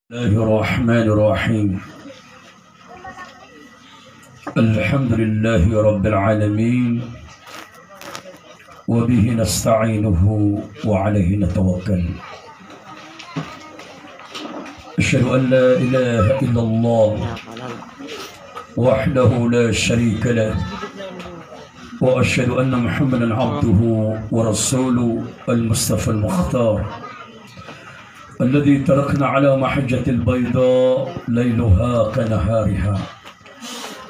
الله الرحمن الرحيم. الحمد لله رب العالمين وبه نستعينه وعليه نتوكل. أشهد أن لا إله إلا الله وحده لا شريك له وأشهد أن محمدا عبده ورسوله المصطفى المختار الذي تركنا على محجة البيضاء ليلها كنهارها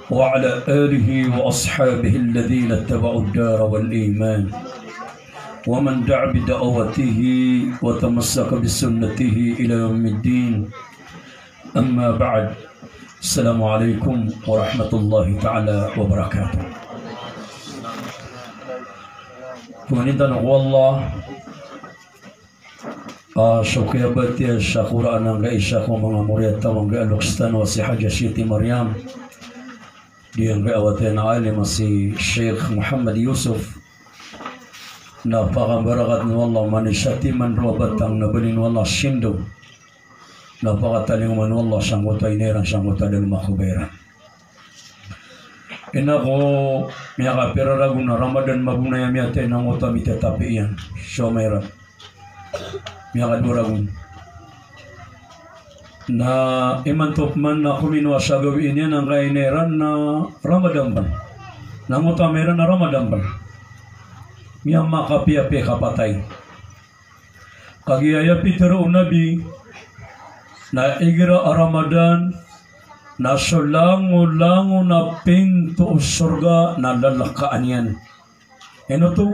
وعلى آله وأصحابه الذين اتبعوا الدار والإيمان ومن دعا بدعوته وتمسك بسنته إلى يوم الدين. أما بعد، السلام عليكم ورحمة الله تعالى وبركاته. Kemudian Allah syukur batia syakura anangga isya ko mga muriata mga alukstan wa si Haja Siti Maryam dia nga awatin alim si Sheikh Muhammad Yusuf na pakambarakat ni Allah manisyati man robatang nabalin wallah shindo na pakataling man wallah sanggota inerang sanggota dan makuberan. Inako miya kapiraragun na Ramadan mabunaya miyate nang utami tetapi iyan syomera miya kaduragun na imantop man na kuminwa sa gawin yan ang kaineran na Ramadan ban nang utameran na Ramadan ban miya makapiapi kapatay kagiyaya pitero nabi na igira Ramadan na solango-lango na pinto surga na lalakaan yan. Ano to?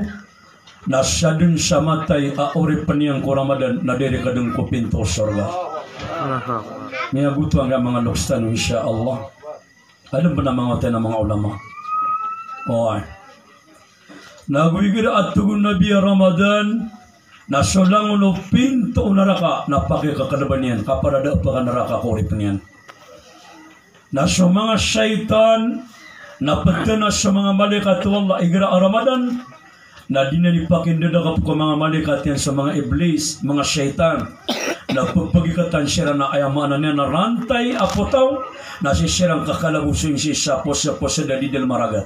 Nasa dun sa matay aori pa niyang ko Ramadan na diri ka dun ko pinto surga. May aguto ang mga lukstan insya Allah. Alam ba na mga tayo ng mga ulama? Okay. Nagwigir at tugon na biya Ramadan na solango no pinto naraka na pakikakalaban yan kaparada pa ka naraka kori pa niyan. Na sa mga syaitan na pagka na sa mga malaikat wallah igra Ramadan na dinanipakinda ka po mga malaikat yan sa mga iblis, mga syaitan na pagpagikatan siya na ayamanan niya na rantay apotaw na sisirang kakalabusin siya sa posa dalidal maragat.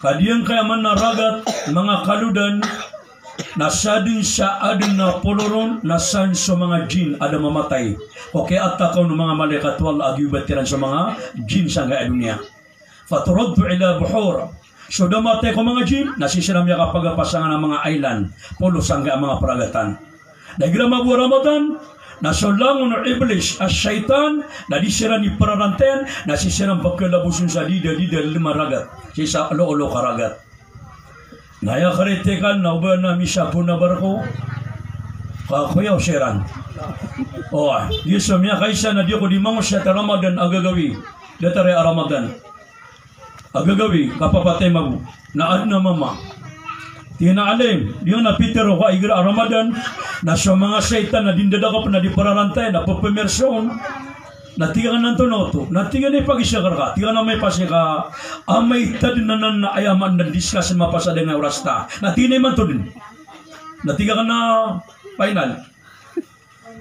Kadiyang kayaman na ragat mga kaludan nasa din sa adin na poloron nasan sa mga jin ada mamatay. Okay, at takaw ng mga malaikat wala agyubatiran sa mga jin sa nga dunia. Faturaddu ila buhur. So damatay ko mga jin, nasisiram niya kapag pasangan ng mga island, polo sangga mga paragatan. Nagira mabu Ramadan, nasolangon ng iblis as syaitan, nadisira ni pararanten, nasisiram pagkalabusin sa dida-dida lima ragat, sisa alo-alo karagat. Naya karitekan na uba na misa po na barko, kakuyaw siran. Yeso miya kaisa na diyo ko di mga siya Ramadan agagawi. Datare Ramadan. Agagawi kapapatay magu. Naad na mama. Tina alim. Diyo na Peter ko igra Ramadan. Na sa mga syaitan na dindadaka pa na di pararantay na papamersyon. Natigan ng tunoto. Natigan na ipag-isakar ka. Tigan na may pasya ka. Amay tadinanan na ayaman na discuss mapasa din na orasta. Natigan na man to din. Natigan ka na final.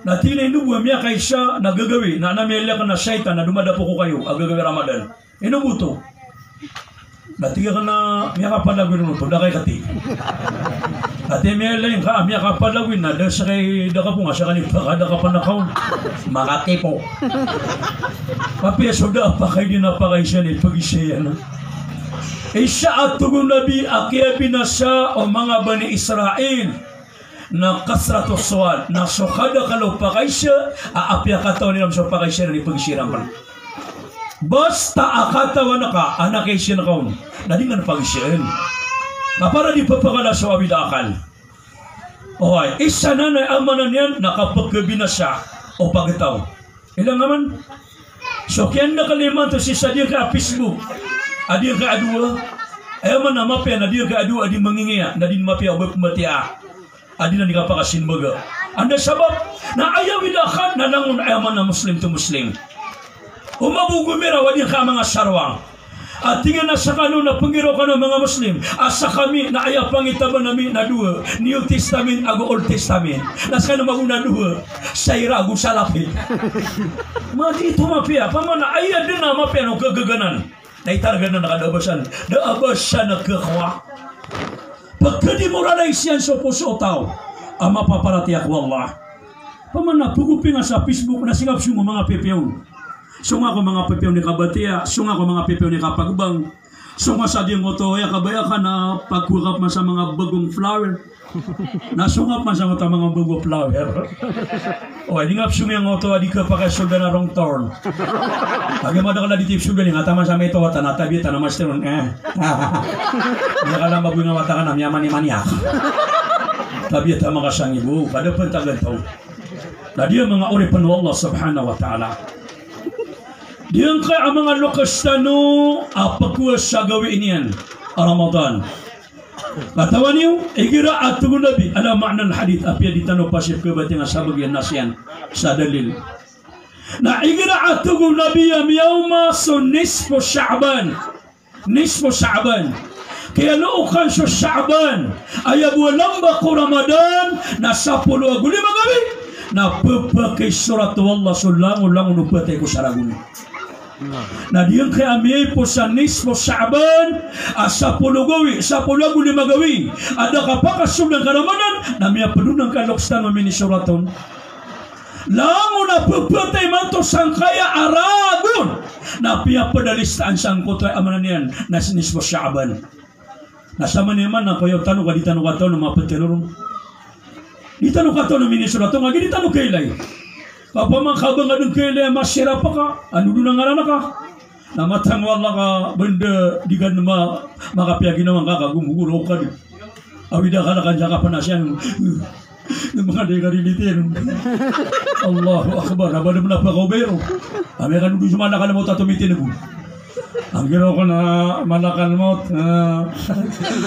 Natinay nubuwa miya kay siya nagagawi na namela ka na syaitan na dumadapo ko kayo agagawi Ramadan. Inubuto. Natiga ka na miya kapalagwin mo to, dakay kati. Ati miya lang ka, miya kapalagwin na dahil sa kay daka po nga, sa kanipaka daka pa na kaon. Makati po. Papiyaso da pa kayo din na pa kayo siya ni pag-isaya na. Isa at tugon nabi akia binasa o mga bani Israel na kasrato suwal na sukada kalau pakay siya aapya kataw nilang so pakay siya na ipag-isirang ka basta akatawa na ka anak ay siya na kaon na di nga napag-isirang na para di papakala sa wawid akal isa na na amanan yan nakapagkabina siya o pagkataw ilang naman so kyan nakaliman to si sadir ka Facebook adir ka adua ayaman na mapya na dir ka adua adi mangingiya na din mapya o bapumatiya adi na nikapakasin baga. Anda sabab na ayaw ilakan na nangun ayaman na Muslim to Muslim. Umabugumira wadi ka mga sarwang. At tingin na sa kano na panggiro kano mga Muslim. Asa kami na aya pangitaban namin na dua. New Testament ago Old Testament. Nas kano maguna dua. Sayra ago salapin. Mati ito mapia. Pamana aya din na mapia no kagaganan. Naitarga na nakadabasan. Daabasan na kakwa. Pagkadi mo ranay siyan sa puso tao. Ama paparatiyak wallah. Pamana pugupi nga sa Facebook na singap siya mga pepeon. Sunga ko mga pepew ni Kabatia, sunga ko mga pepew ni Kapagbang, sunga sa diyang oto, ya kabaya ka na pagkurap man sa mga bagong flower. Nasungap man sa mga bagong flower. O, hindi nga sunga yung oto, di ka pa kayo na wrong turn. Pag yung madakala di tip suga, nga tama sa may ito, tanatabi, tanamasteron, Hindi ka lang mabuhay nga mata ka na, miyaman ni maniak. Tabi at mga kasang ibu, kada pantagan to. Na diya mga uri panu Allah subhanahu wa ta'ala. Diyan kay ang mga lukas tano apakwas sa gawin niyan Ramadan. Katawan niyo, igira at tugon nabi ala makna hadith apya di tano pasif ke bating asabag yan nasyan sa dalil. Na igira at tugon nabi yawma nisfu Sha'ban. Nisfu Sha'ban. Kaya lookan sa Sha'ban ay buwan ba ko Ramadan na 10 aguli magabi na papakai surat Allah sulang-ulang unupatay ko sa ragun. Na diyan kay amiyay po sa nisfu Sha'ban sa pulugawi, sa pulaguli magawi ada kapakasub ng karamanan na miya padunang kalokstan mamini suraton lango na pupatay man to sangkaya aragon na piya padalistaan sang kutay amanan yan na nisfu Sha'ban nasa maniman na kayo tanong ka di tanong ka to ng mga patinurong di tanong ka to ng mini suraton nga di tanong kailay kapamang kabang adong kailay masira pa ka ano doon ang arana ka na matangwala ka benda di ka na makapiyagin naman ka kagumuguro ka di awida ka na kanya ka panasyan ng mga dekarilitin Allahu Akbar nabada mo na pa kaubero kami ka nung sumala ka na mo tatumitin mo ang ginaw ko na malakan mo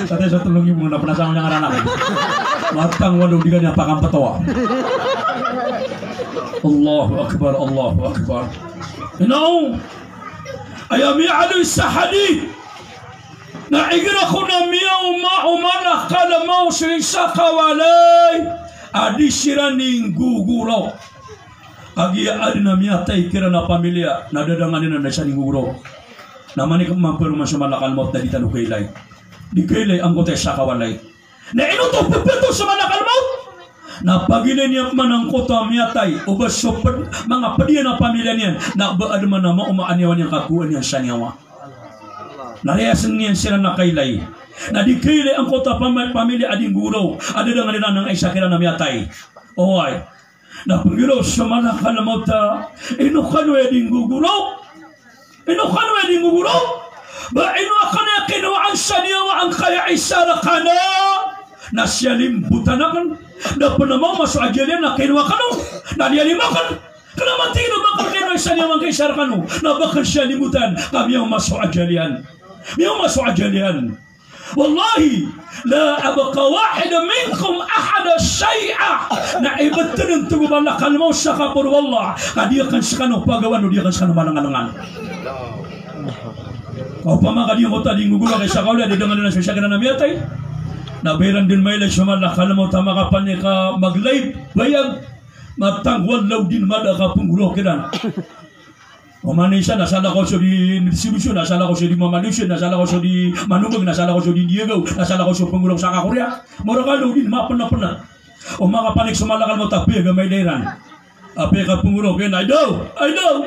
tatay sa tulong yung mga napanasang niyang arana ka matangwala di ka niya pakampatawa Allahu Akbar, Allahu Akbar. No, ayami alu sa hadith. Na igira ko na miya umana kala mau sa kawalay. Adi siraning guguro. Agi adi na miya tay kira na pamilya na dadanganin na siya ning guguro. Namani ko mampero man sa malakal mo na di tanong kailay. Di kailay ang kote sa kawalay. Na inuto puputo sa malakal mo. Na pagilin niya manang kota miyatay o ba mga padiyan na pamilya niyan na baad man na maumaanyawan niyang kakuan niyan sa nyawa nariyasan niyan sila na kailay na di kailay ang kota pamilya ading guro ada dengan nang ay sakira na miyatay oy na pagilo sa malakal mo ta inukano ading guguro ba inukano kinuan sa niyawa ang kaya isara kana nasyalim butanakan dapat nama masuk ajaran nak kinuha kanu na dia limakan kenapa tidak makan kinuha isanya mangkai syar kanu na bakal syalimutan kami yang masuk ajaran wallahi la abqa wahid minkum ahad syai'a na ibatan tu balakan mau sakapur wallah dia kan sekanu pagawan dia kan sekanu malangan-langan kau pamaka dia kota di ngugula kay sakaula dia dengan na siya kana namiyatay nabiran din may lang sumala kala mo tama ka pa niya ka mag-live bayag matangwal law din mada ka punggulo kiran o manisa nasala ko siya di distribution nasala ko siya di mamalusyon nasala ko siya di manubag nasala ko siya di diagaw nasala ko siya punggulo sa kakurya mura ka law din mapana o makapanik sumalakal mo tapi may dairan api ka punggulo kaya I know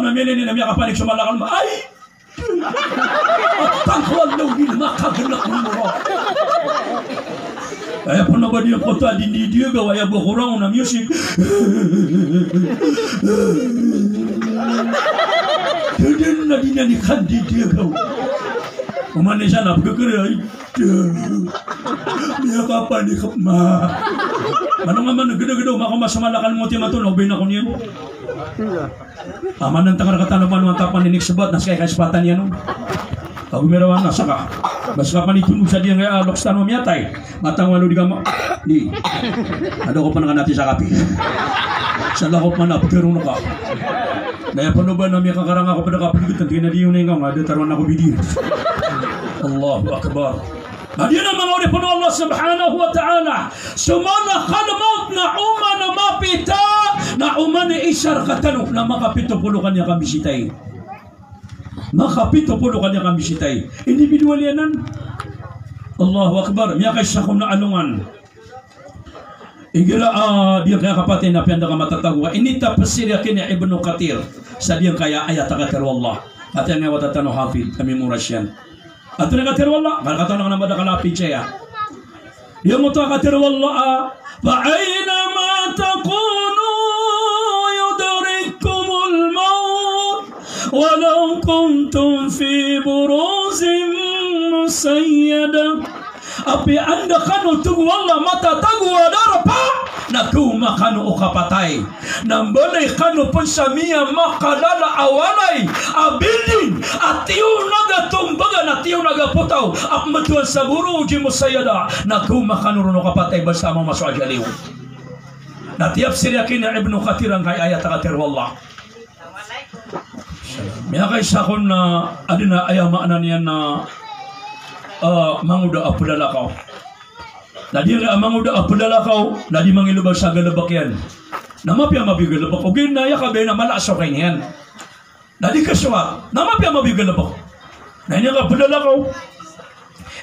naminin niya kapanik sumalakal mo at tangwal daw din makaganak mo kaya po na ba diya kota din diya gawaya bukurang na music din na din niya ni kandi diya gaw umani siya na pagkakari niya kapanikap ano nga man gada-gada makamasamalakan mo tiya matunog bin ako niyan aman ng tangar katanaman ng tapan ninik sebat nas kay kaspatan yan pag umirawan na saka basta pa nitunog sa diyan kaya lokstan mo miyatay matang walo di kama di ano ko pa nakanati sa kapi sa lakop man apagkaroon ka Naya panuban namin kakarang ako pada kapaligitan. Tingin na di yung nengong. Ada taruhan ako bidir. Allahu Akbar. Hadirin ang mga ulit Allah subhanahu wa ta'ala. Sumana kalamaut na uma na mapita. Na uma na isar katano. Na makapitupulukan niya kami sitay. Makapitupulukan niya kami sitay. Individual yanan. Allahu Akbar. Miya kay sakom na alungan. Igira dia kaya kapatid na piyanda ka matatagwa. Inita pasirya kini Ibnu Kathir. Sa diyang kaya ayat akatir wallah. At yan nga watatano hafid. Kami murasyan. At yan katir wallah. Kalakataw na namada kalapit siya. Yung ito katir wallah. Fa'aynama takunu yudrikumul maut. Walau kuntum fi buruzim musayyada. Api anda kanu tugu wallah mata tagu adarapa nakuma kanu ukapatay nambalay kanu pensamia makalala awalay abilin atiu naga tumbaga natiu naga putaw apmatuan saburu uji musayada nakuma kanu runo kapatay bersama masuk ajaliw natiap siriakin Ibnu Kathir ang kay ayat akatir wallah miya kay sakon na adina ayama niyan na manguda apudalakaw. Nadi nga manguda apudalakaw, nadi mangilubag sa galabak yan. Namapya mabigalabak. O ginaya ka ba na malaso kayo yan. Nadi kaswa, namapya mabigalabak. Nadi nga apudalakaw.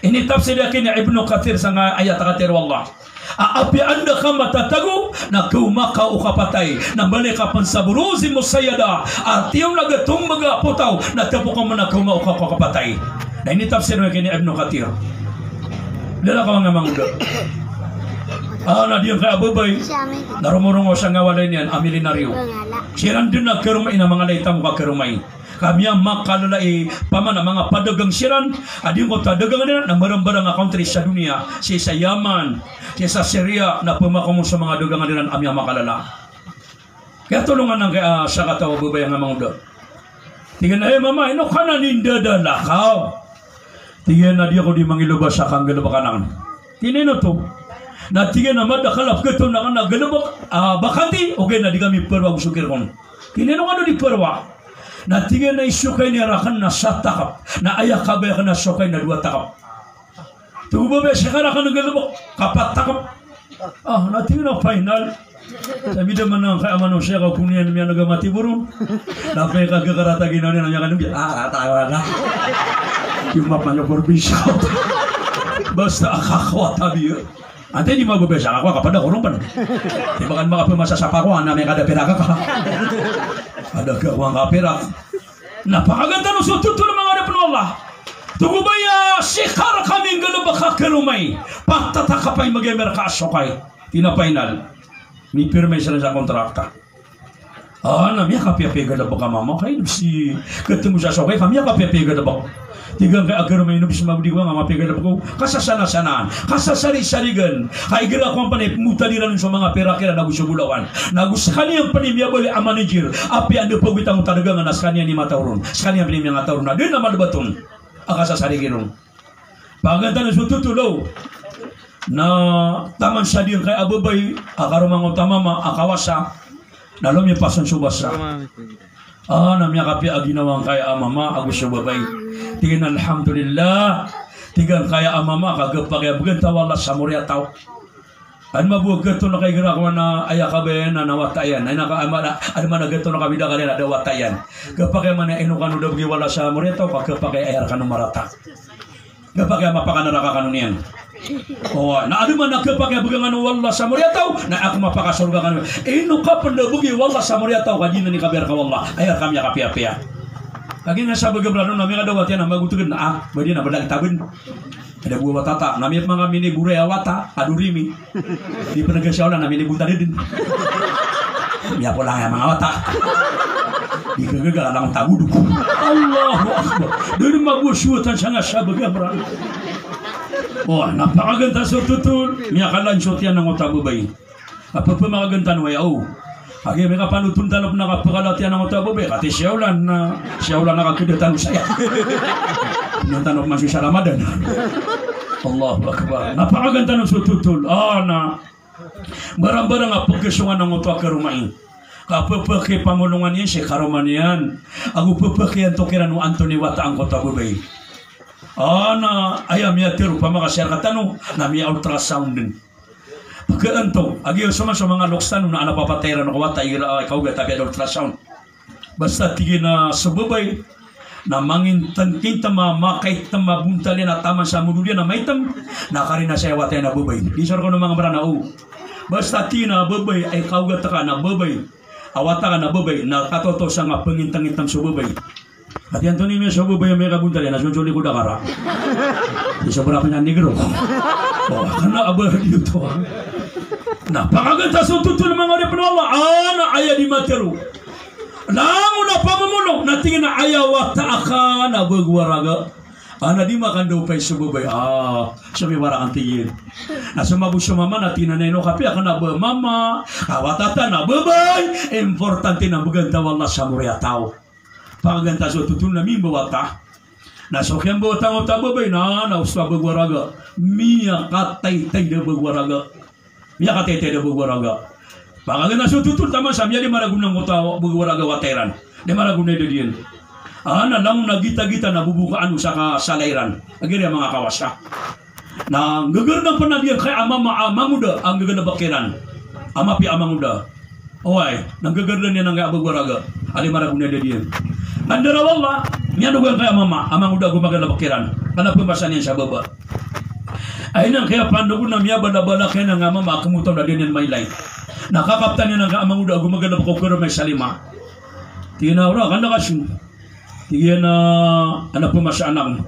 Initap sila kini Ibnu Kathir sa ayat akatir wallah. Aapi anda ka matatago na kumaka o kapatay na balik ka pansaburuzi mo sayada at yung nagatumbaga putaw na tapo ka man na kuma o kapatay. Na ini tafsir mo kini Ibnu Kathir. Dala ka mga mangga. Na diyan kay abubay. Narumurungo siya nga walay niyan, amilinaryo. Siran din na kerumay na mga laytam ka kerumay. Kami ang makalalay pamana mga padagang siran. Adin ko tadagang nila na marang-barang country sa dunia. Sa Yaman, sa Syria na pumakamon sa mga dagangan nila ang makalala. Kaya tulungan ng kaya sa katawa abubay ang mangga. Tingnan na mama, ino ka na nindadala ka. Tingnan na di ako di mangilubas sa kang galabakanang. Tinino to. Na tingnan na madakalap ka ito na ka na galabak. Bakati, okay na di kami perwa usukir kon. Tinino ka na di perwa. Na tingnan na isukay ni Rakan na sa takap. Na ayak kabay ka na sukay na 2 takap. Tugubabay siya ka na ka na galabak. Kapat takap. Na tingnan na final. Sabi naman ng kaamano siya kung niyan niya nagamati burong. Napay kagakarata ginawa niya na niya katawa na. Yung mapanya probinsya. Basta akakwa tabi yun. Ante di mababesa ako kapag ako rumpan. Di ba kan makapumasa sa pakuan na may kada pera ka. Ada kawang kapera. Napakaganda ng sututo ng mga anak ng Allah. Tugubaya sikar kaming galabak kerumay. Pagtatakapay mag-emer ka asokay. Tinapainal. Ni pirmay sila sa kontrakta. Namya kapiapay galabak ka mama. Kaya si ketemu sa asokay kami kapiapay galabak. Tigang kay agar may nubis mabdiwa nga mapigalap ko kasasana-sanaan kasasari-sarigan kay gira ko ang panay mutaliran sa mga pera kaya nagusugulawan nagusakani ang panimya bali ang manager api ando pagwitang talaga nga naskanya ni matauron skanya panimya nga tauron na din naman baton akasasarigirong paganda na sututulo na taman sa diyan kay abubay akarumang utamama akawasa nalom yung pasan subasa namya kapi aginawang kaya mama agus babay tingin alhamdulillah tingin kaya mama kagapakya buganta wala sa murya tao an mabuog gato na kay gira ko na aya kabe na nawatayan ay nakaamana an man gato na kabida kali na dawatayan gapakya man eno kanu dabgi wala sa murya tao kagapakya ayar kanu marata gapakya mapakanara ka kanu niyan na ano man nagkapakya bugang ano wala sa murya tao na ako mapakasurga kanu ino ka pandabugi wala sa murya tao kadina ni kaber ka wala ayar kami kapiapia lagi nga sa bagabrano nami nga dawat yan magutugan na badi na badag tabun ada buah watata nami mga mini buray awata adurimi di penegasya ulan nami ni bunta din ya pola ya mga wata di kagaga lang tagu duku Allahu akbar dari mabu syutan sanga sa bagabrano napakaganda sa tutul miya kalan syutian ng otabubay apa pa mga gantan way Agi mereka panutun tanop nakapakalatian ng otabubay kati siyaulan nakakidatan saya yung tanop masih sa Ramadan Allahu Akbar napakaganda ng sututul na barang-barang pagkasungan ng otawa karumain kapapake pamulungan yan si karomanian aku papake antokiran no Anthony Wata ang kota babay ana ayam ya tiru pamakasir katano na may ultrasound din pagkaanto agi sama mga loksan na ana papatera no Wata ikaw ga tabi ultrasound basta tigin na subabay na mangintan kita mamakay tama buntali na tama sa mudulia na maitam nakarina sa Wata na babay disar ko ng mga marana basta tina babay ay kaugat ka na babay awata ka na babay na katoto sa nga pangintang-intang sa babay at yan to ni may sa babay may kabuntali na sunjuli ko dakara di sobra pa niya negro kana abah dito napakaganda sa tutul mga repno Allah ana aya di materu lango na pamumulo na tingin na aya Wata ka na bagwaraga ana di makan daw pa subabay sabi wala kang tingin na sumabu sa mama na tinanay no kapi akan na ba mama awatata na babay importante na maganda wala sa murya tao paganta so tutun na mimba Wata na sokyan bo tango tababay na uswa bagwaraga miya katay na bagwaraga miya katay na bagwaraga paganta so tutun tama sa miya di maragum ng bagwaraga Wateran di maragum na diyan ana lang nagita-gita na bubukaan sa kasalairan agiri mga kawasa na gaganda pa na diyan kay amamuda ang gaganda bakiran amapi amanguda oy nang gaganda niya nang abagwaraga ali maragum na diyan andara wala niya dugan kay amanguda gumaganda bakiran kana pembahasan niya sa baba ay nang kaya pandugo na miya bala-bala kay nang mama kumutaw na din may light nakakaptan niya nang amanguda gumaganda bakokero may salima tinawra kanda kasi tiyan na anak po masya anak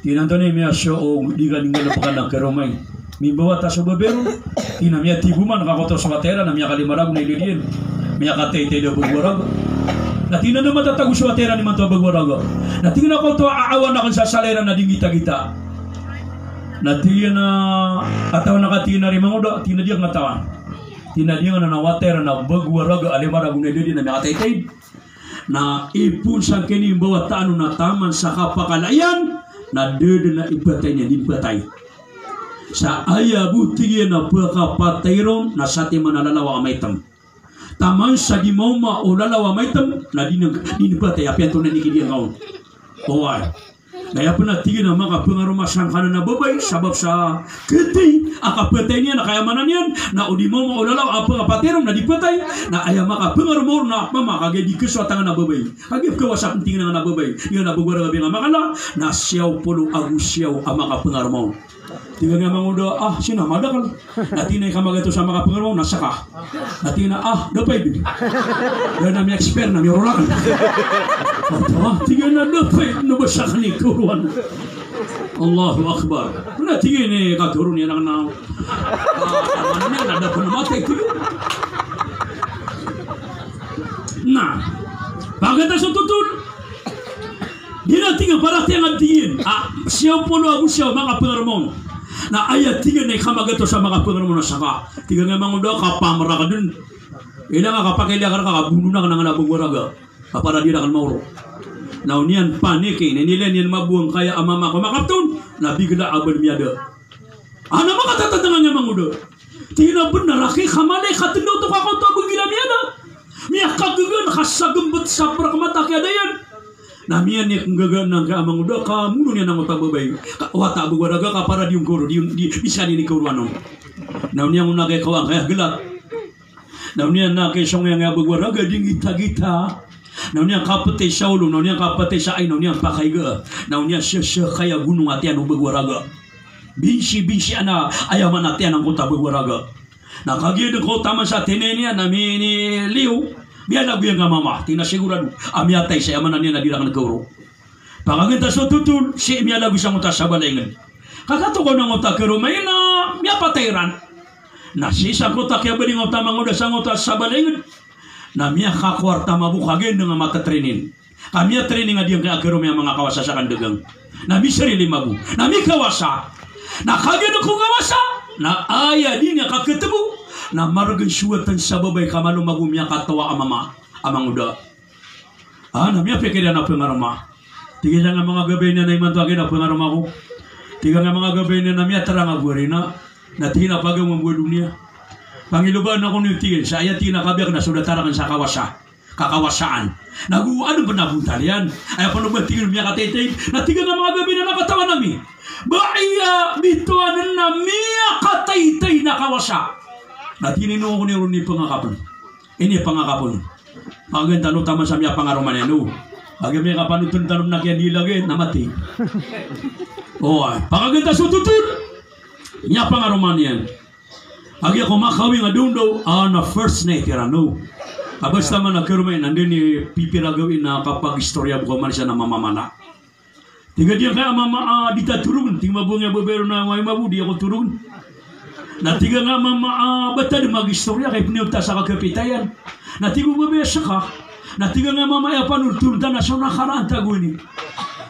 tinan to ni miya siya o di ka ninggal pa ka nagkaromay may bawa ta sa babero tinan miya tiguman nakakotor sa Watera na miya kalimarag na ililiin miya katay-tay na bagwarag na tinan na matatago sa Watera ni man to bagwarag na tinan ako to aawan na kan sa salera na dingita-gita na tiyan na katawan na katina rin mga oda tinan diyan katawan tinan diyan na Watera na bagwarag alimarag na ililiin na miya katay-tay na ipun sa kini bawa tanu na taman sa kapakalayan na dede na ibatay niya dibatay sa aya buti na pagkapatayron na sati manalalawa amaitam taman sa di mauma o lalawa amaitam na dinibatay apian to na nikidiyan kaon oay kaya po natigin ang mga pangarumasang kanan na babay sabab sa kiti akapatay niya na kayamanan niyan na udi mo maulalaw ang pangapatirom na dipatay na ayaw maka pangarumor na mama kagay di keswatangan na babay kagay kawasak tingin na babay yun na bugwara gabi nga makala na siyaw pulo agu siyaw ang maka pangarumor tinggal nga mga uda sinamada ka natinay ka magato sa maka pangarumor nasa ka natina dapay din yan na may expert na may rolakan tinggal na dapay nabasa ka ni kuruan Allahu Akbar na tingin ni katurun yan ang ano niya nada po namatay ko na pagkata sa tutun di na tingin para tiyang tingin siyaw pulo ako siyaw mga pengarmon na ayat tingin na ikamagato sa mga pengarmon na saka tingin nga mga uda kapamara ka dun ina nga kapakilya ka kabuno na ka nga nabugwaraga para di na ka mauro na unian panike nila niyan mabuang kaya amama ko makaptun nabigla abal miyada ana makatatangan nga mangudo tina benar aki kamale katendo to ka to bugila miyada miya kagugan kasagembet sa prakmata kaya dayan na miya ni kagagan nang ka mangudo ka muno niya nang utababay wata bugwaraga ka para di ungkoro di bisa ni kuruano na unian una kay kawang kaya gelat na unian na kay song yang bugwaraga ding gita-gita naunya kapete Saulo naunya kapete sa ay naunya pakaiga naunya siya kaya gunung atian ubagwaraga binsi ana ayaman atian ang kota bagwaraga nakagid ko tama sa tinenia na mini liu biya na biya nga mama tinasigurado amiatay sa yaman niya na dirang nagkauro pagagita sa tutul si miya lagu sa nguta sa balengan kakato ko ng nguta kero may na miya patayran na si sa kota kaya ba nguta manguda sa nguta sa balengan na miya kakwarta mabukagin nga matatrinin kami training nga diyan kay agaro may mga kawasa sa kandagang na mi sarili mabu na mi kawasa na kagin ko kawasa na aya di nga kaketebo na maragin suwatan sa babay kamalo magumya katawa amang uda na miya pekeda na pengarama tiga nga mga gabay na naimantuagin na pengarama ko tiga nga mga gabay na miya tarang agwarina na tina pagang mambuwa dunia Pangiluban ako niyo sa ayat tinakabiyak na sudatarakan sa kakawasaan. Ano ba nabuntal yan? Ay panubatingin niya katetay, natigan ng mga gabi na nakatawan namin. Baya bituanan na miya kataytay na kawasa. Natinino ko ni Runi pangakapon. Ini pangakapon. Pagin tanong tama sa miya pangaruman yan. Pagin miya kapanutun tanong na kaya nilagay, namati. Pagaganda sututun. Miya pangaruman yan. Agi ako makawi nga doon daw, na first night yan, no. Basta man nagkaroon nandun ni pipiragawin na kapag istorya ko man siya na mamamana. Tiga dia kaya mama dita turun, tingma bunga bebero na may mabu dia ko turun. Na tiga nga mama bata di mag-istorya kay piniuta sa kakapitayan. Na tiga babaya ka. Na tiga nga mama ya panurtun ta na sa nakaraan tago ni.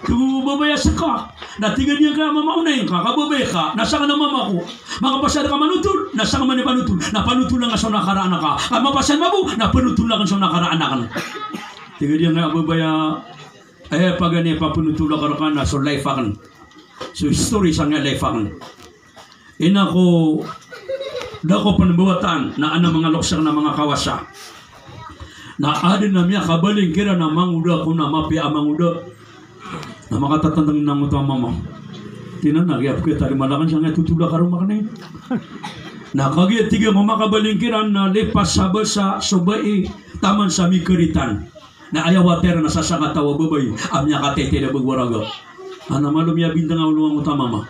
Tiga babaya ka. Na tiga dia kaya mama unayin ka, kababaya ka, nasa ka na mama ko. Mga pasada ka manutul, nasa ka man panutul. Na panutul lang sa nakaraan ka. Ang mapasan mabu, na panutul lang sa nakaraan ka. Tiga dia nga babaya pagani papunutula ka na so life akan. So story sa nga life akan. Ina ko dako panbuwatan na ana mga loksak na mga kawasa. Na adin na miya kabaling kira na manguda ko na mapi amanguda. Na makatatandang nang utama mama. Tinan na gyap ko tali malakan siya nga tutula karon makanay. Na kagi tiga mamakabaling kira na lepas sa basa subai taman sa mikeritan. Na ayaw water na sasakatawa babay amnya katete na bagwaraga. Ana malum ya bintang ulungang utama ma.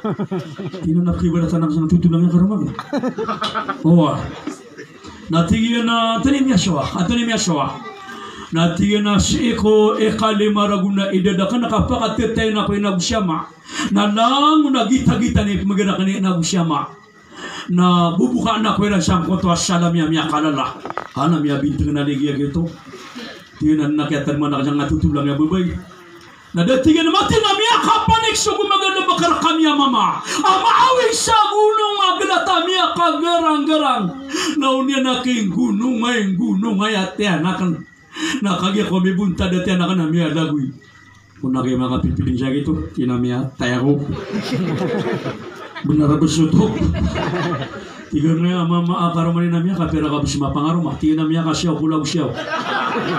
Tino nakibara tanang sang tutulang nga karamag. Natigyan na tanim yaswa. Natigyan na si eko ekalimaraguna idadakan nakapakatetay na ko inagusyama. Na lang nagita-gita ni maganakan ni inagusyama. Na bubuka na ko ran sang koto asalam ya kalala. Ana miya bintang na ligya gitu. Tinan nakyatan mo na kanyang natutulang ya babay. Nadatigan naman na miya kapanik so gumagano bakar kami mama. Amaawin sa gunung aglata miya kagarang-garang. Naunya naking gunung ay atian akan nakagya ko may bunta dati anak na miya lagoy. Kung nakay mga pipiling siya gitu, tinamiya tayo. Benar besutok. Tiga na mama akaroman na miya kapira ka bis mapangarom ati na miya kasyaw kulag siyaw.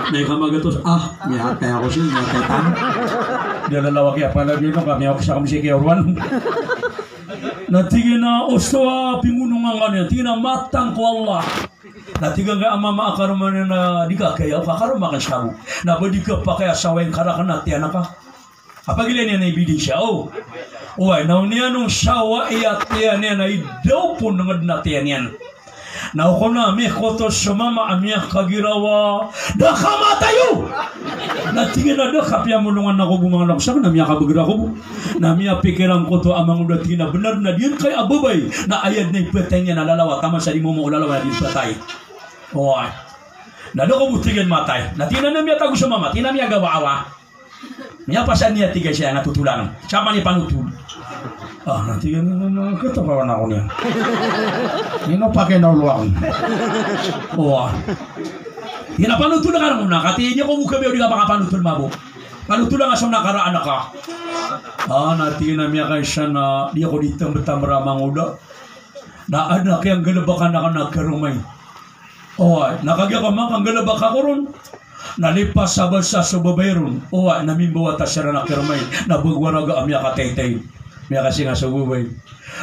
Nay kamagatos miya kaya ko siya miya tetan. Dia lalawak ya pala dito kami ako sa kamsi kay Orwan. Natigin na ostoa pingunungan kanya tina matang ko Allah. Natiga nga mama akaroman na di ka kaya akaroman ka siya. Na badi ka pa kaya sawain karakan natin ka. Kapag ilan niya na ibidin siya, naun niya nung sawa iatian niya na idaw po nangad natin yan. Naw ko na, may kotos sumama amya kagirawa, dakamatayo! Natingin na kapya mulungan ako bumanganak sa na miya kabagira ko. Na miya pikiran ko to amang ulat na benar na diyan kay ababay na ayad na ipetay niya nalalawa, tama sa di mo ulalawa na ipetay. Nado ko butigan matay. Natingin na miya tago sumama, tinamiya gawa-awa. Niya pasan niya tiga siya natutulang. Siapa ni panutul? Nanti kan ketapawan ako niya. Nino pakai na uluang. Yan na panutul ka muna. Kati niya ko buka biyo di ka makapanutul mabo. Panutul lang asong nakaraan ka. Nanti na miya kay siya na di ako dito betamra manguda. Na anak yang galabakan na ka nagkarumay. Nakagya ka mga kang galabak ako ron. Nalipas sa bansa sa babayron. Namimbawa ta siya na nakirmay. Nabagwaraga amya kataytay. Miya kasi nga sa bubay.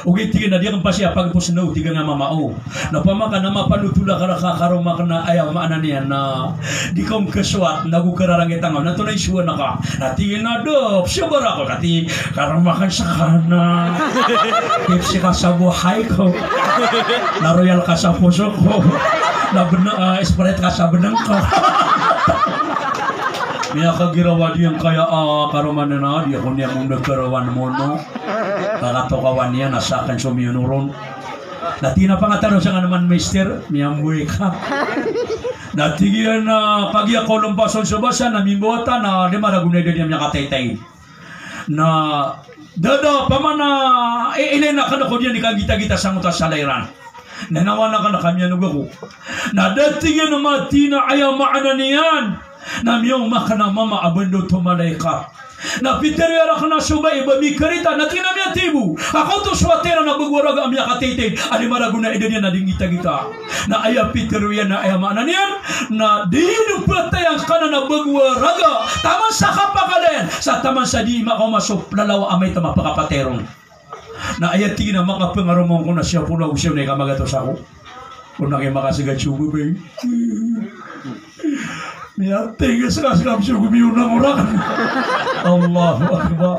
Tigin na di kang pasya pagpusnaw. Tiga nga mamao. Napamaka na mapanutula ka nakakarumak na ayaw maanan niya na di kong kaswat. Nagukararang itangaw. Natunay suwa na ka. Natingin na dop. Siya bara ko. Kati karumakan sa kana. Tipsi ka sa buhay ko. Naroyal ka sa puso ko. Spread ka sa benang ko. Miya kagirawa diyang kaya karuman na di ako niya mong nagkarawan mo no. Kakatokawan niya nasa akin sumiyunuron. Natina pa nga tanong siya nga naman mister, miya muwi ka. Natigyan na pagya kolong pason sa basa na mimbuata na di maragunay din niya kataytay. Na dada pa man na ilin na ka na ko diyan ikagita-gita sa ngutas sa layran. Nanawana ka na kami ano ko. Nadatingin na matina ayaw maana niyan. Namiyong makana mama abando tumalay ka. Na piteri ara kana subay ba mi karita na tinamya tibu. Ako to swatera na bugwaraga amya katete ali maraguna edenya na dingita kita. Na aya piteri na aya mana niyan na dihidup patay ang kana na bugwaraga. Taman sa kapakalen sa taman sa di makaw masop lalawa amay tama pakapateron. Na aya tingin na makapangarumong ko na siya puno siya na kamagatos ako. Kung naki makasigat sugo ba niya tigas kasigam sugo biyunang orang. Allahu Akbar.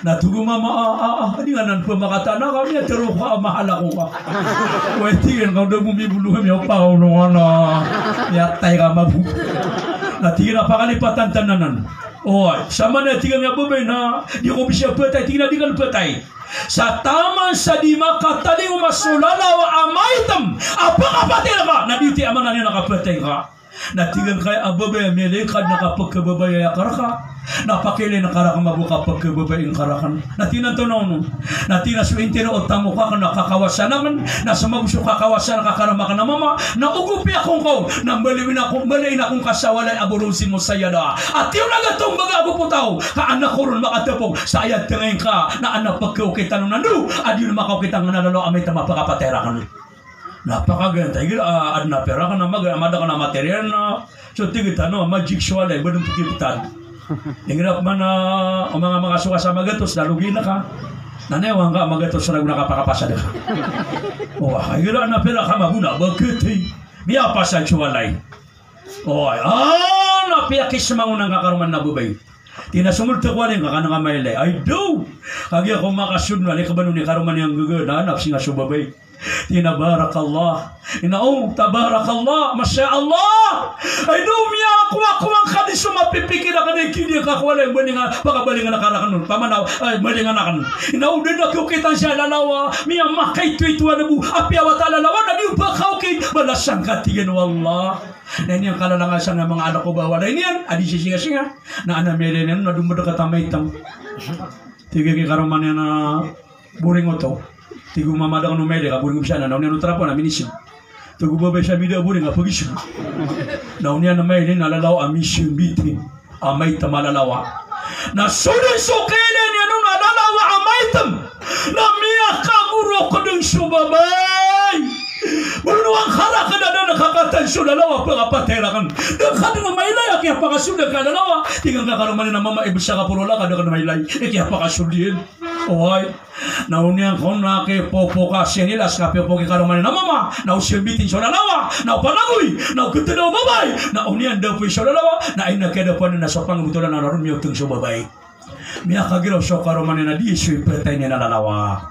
Natugo mama di kanan pemakatana kami terus mahala ko ka. Waitingin kau dah bumi bulu kami apa kau nungana. Ya tayga mabu. Natingin apa kali patan tananan. Oh, sama na tinggal nga babay na di ko bisa patay tinggal di kan patay. Sa taman sa di makatali umasulala wa amaitam. Apa kapatid ka? Naditi aman na nakapatay ka. Natinggal kay ababay melekad nakapagkababay karaka. Napakili na karakang mabuka pagkababay ang karakan. Natinan to no. Natina swinte no otamo ka nakakawasan naman. Nasa mabuso kakawasan kakarama ka na mama. Naugupi akong ko. Nambaliwin akong balay na akong kasawalay aburusin mo saya da. At yung nagatong magago po tao. Kaanak ko ron makatapog. Sa ayat tingin ka na anak pagkukita nung nandu. Adi yung makakita nga nalalo amay tama pagkapatera ka nun. Napakaganda. Adna pera ka na amada ka na material na. So tigita no magic show alay. Badong pakipitan. Ingrap man ang mga suka sa magatos, nalugi na ka. Nanewang ka, magatos na nakapakapasa na ka. O, hira na pera ka maguna, bakit eh? Biya pa sa tsuwalay. O, napiyakis sa mga unang kakaruman na bubay. Tinasumulta ko alin ka ka nga mailay. I do! Kagi ako makasud na, alin ka ba nung ni karuman niyang gagana, napsi nga subabay. Tinabarakallah. Tabarakallah. Masya Allah. Ay dumiya ako ang kaniso mapipikir na kanay kini kakwala yung balingan pagkabalingan na karakan nun. Pamanaw ay balingan na kan. Din ako kita siya lalawa. Miya makay tuwa na bu. Apiawat alalawa na niyo pa kaukay. Balasang katigan wallah. Na iniyang kalalangan siya ng mga anak ko bawa. Na iniyan. Adi siya singa. Na anamere niyan. Na dumada katamay tam. Tigay karuman niya na buring mo to. Tigu mamada kanu mele ka buring bisana na unya nutrapo na minisip. Tigu babe siya video buring ka pagisip. Na unya na mele na lalaw amisip bitin. Amay tamalalawa. Na sudan sokene niya nung nalalawa amaytam. Na miya kamuro ko dun subabay. Bunuang kara ka na nakakatan siya lalawa pagkapatera kan. Nakakatan nga mailay kaya pakasudan ka lalawa. Tinggal ka karumanin na mama ibusya ka purola ka na mailay. Kaya pakasudiin. Oy, nauniang ko na ke popo ka senilas ka popo ke karumanin na mama, na usimbitin siya lalawa, na panagoy, na kutulaw babay, na uniang daw po siya lalawa, na ay nakeda pa na sa pangbutulan na naroon miyotong siya babay. Miya kagiraw siya karumanin na di siya ipatay niya na lalawa.